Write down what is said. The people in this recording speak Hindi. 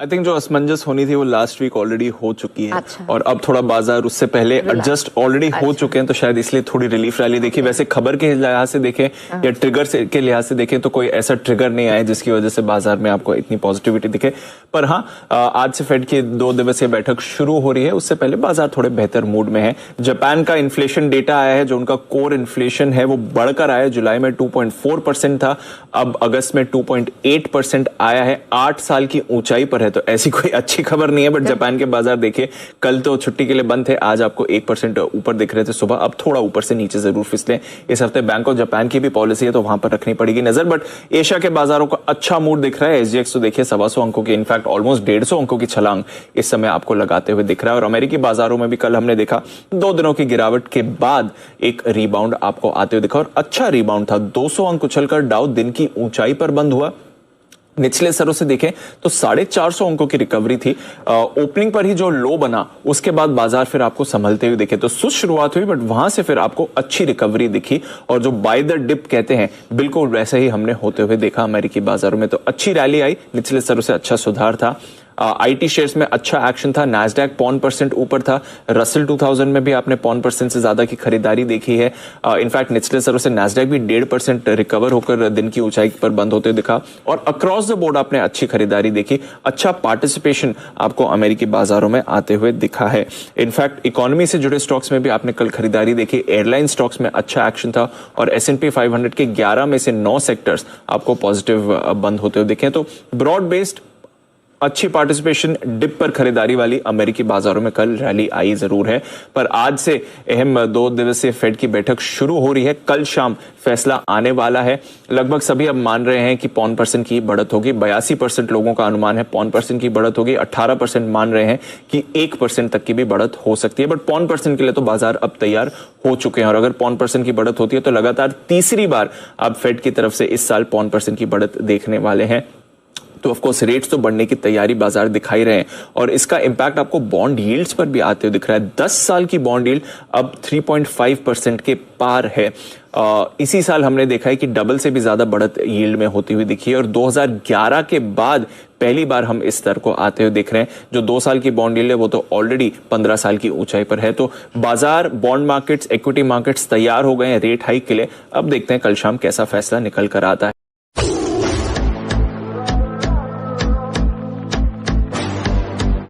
आई थिंक जो असमंजस होनी थी वो लास्ट वीक ऑलरेडी हो चुकी है। अच्छा। और अब थोड़ा बाजार उससे पहले एडजस्ट ऑलरेडी हो चुके हैं, तो शायद इसलिए थोड़ी रिलीफ रैली देखी। वैसे खबर के लिहाज से देखें या ट्रिगर के लिहाज से देखें तो कोई ऐसा ट्रिगर नहीं आया जिसकी वजह से बाजार में आपको इतनी पॉजिटिविटी दिखे। पर हाँ, आज से फेड की 2 दिवसीय बैठक शुरू हो रही है, उससे पहले बाजार थोड़े बेहतर मूड में है। जापान का इन्फ्लेशन डेटा आया है, जो उनका कोर इन्फ्लेशन है वो बढ़कर आया। जुलाई में 2.4% था, अब अगस्त में 2.8% आया है, 8 साल की ऊंचाई पर है। तो ऐसी कोई अच्छी खबर नहीं है, बट जापान के बाजार देखिए, कल तो छुट्टी के लिए बंद थे, आज आपको 1% ऊपर दिख रहे थे सुबह, अब थोड़ा ऊपर से नीचे जरूर फिसले। इस हफ्ते बैंक ऑफ जापान की भी पॉलिसी है, तो वहां पर रखनी पड़ेगी नजर। बट एशिया के बाजारों का अच्छा मूड दिख रहा है। एसजीएक्स तो देखिए 125 अंकों की, इनफैक्ट ऑलमोस्ट 150 अंकों की छलांग इस समय आपको लगाते हुए दिख रहा है। और अमेरिकी बाजारों में भी कल हमने देखा 2 दिनों की गिरावट के बाद एक रिबाउंड आपको आते हुए दिखा, और अच्छा रिबाउंड था। 200 अंक उछलकर डाउ दिन की ऊंचाई पर बंद हुआ। निचले स्तरों से देखें तो 450 अंकों की रिकवरी थी। ओपनिंग पर ही जो लो बना, उसके बाद बाजार फिर आपको संभलते हुए दिखे। तो सुस्त शुरुआत हुई, बट वहां से फिर आपको अच्छी रिकवरी दिखी, और जो बाय द डिप कहते हैं, बिल्कुल वैसे ही हमने होते हुए देखा अमेरिकी बाजारों में। तो अच्छी रैली आई, निचले स्तरों से अच्छा सुधार था। आईटी शेयर्स में अच्छा एक्शन था। नैस्डैक 0.5% ऊपर था। रसल 2000 में भी आपने 0.5% से ज्यादा की खरीदारी देखी है। इनफैक्ट निचले स्तरों से नैस्डैक भी 1.5% रिकवर होकर दिन की ऊंचाई पर बंद होते दिखा। और अक्रॉस द बोर्ड आपने अच्छी खरीदारी देखी, अच्छा पार्टिसिपेशन आपको अमेरिकी बाजारों में आते हुए दिखा है। इनफैक्ट इकोनॉमी से जुड़े स्टॉक्स में भी आपने कल खरीदारी देखी। एयरलाइन स्टॉक्स में अच्छा एक्शन था, और S&P 500 के 11 में से 9 सेक्टर्स आपको पॉजिटिव बंद होते हुए दिखे। तो ब्रॉड बेस्ड अच्छी पार्टिसिपेशन, डिप पर खरीदारी वाली अमेरिकी बाजारों में कल रैली आई जरूर है। पर आज से अहम 2 दिवसीय फेड की बैठक शुरू हो रही है। कल शाम फैसला आने वाला है। लगभग सभी अब मान रहे हैं कि 0.5% की बढ़त होगी। 82% लोगों का अनुमान है 0.5% की बढ़त होगी। 18% मान रहे हैं कि 1% तक की भी बढ़त हो सकती है। बट 0.5% के लिए तो बाजार अब तैयार हो चुके हैं, और अगर 0.5% की बढ़त होती है तो लगातार तीसरी बार अब फेड की तरफ से इस साल 0.5% की बढ़त देखने वाले हैं। तो ऑफ कोर्स रेट्स तो बढ़ने की तैयारी बाजार दिखाई रहे हैं, और इसका इंपैक्ट आपको बॉन्ड यील्ड्स पर भी आते हुए दिख रहा है। 10 साल की बॉन्ड यील्ड अब 3.5% के पार है। इसी साल हमने देखा है कि डबल से भी ज्यादा बढ़त यील्ड में होती हुई दिखी है, और 2011 के बाद पहली बार हम इस स्तर को आते हुए दिख रहे हैं। जो 2 साल की बॉन्ड यील्ड है वो तो ऑलरेडी 15 साल की ऊंचाई पर है। तो बाजार, बॉन्ड मार्केट्स, इक्विटी मार्केट्स तैयार हो गए हैं रेट हाइक के लिए। अब देखते हैं कल शाम कैसा फैसला निकल कर आता है।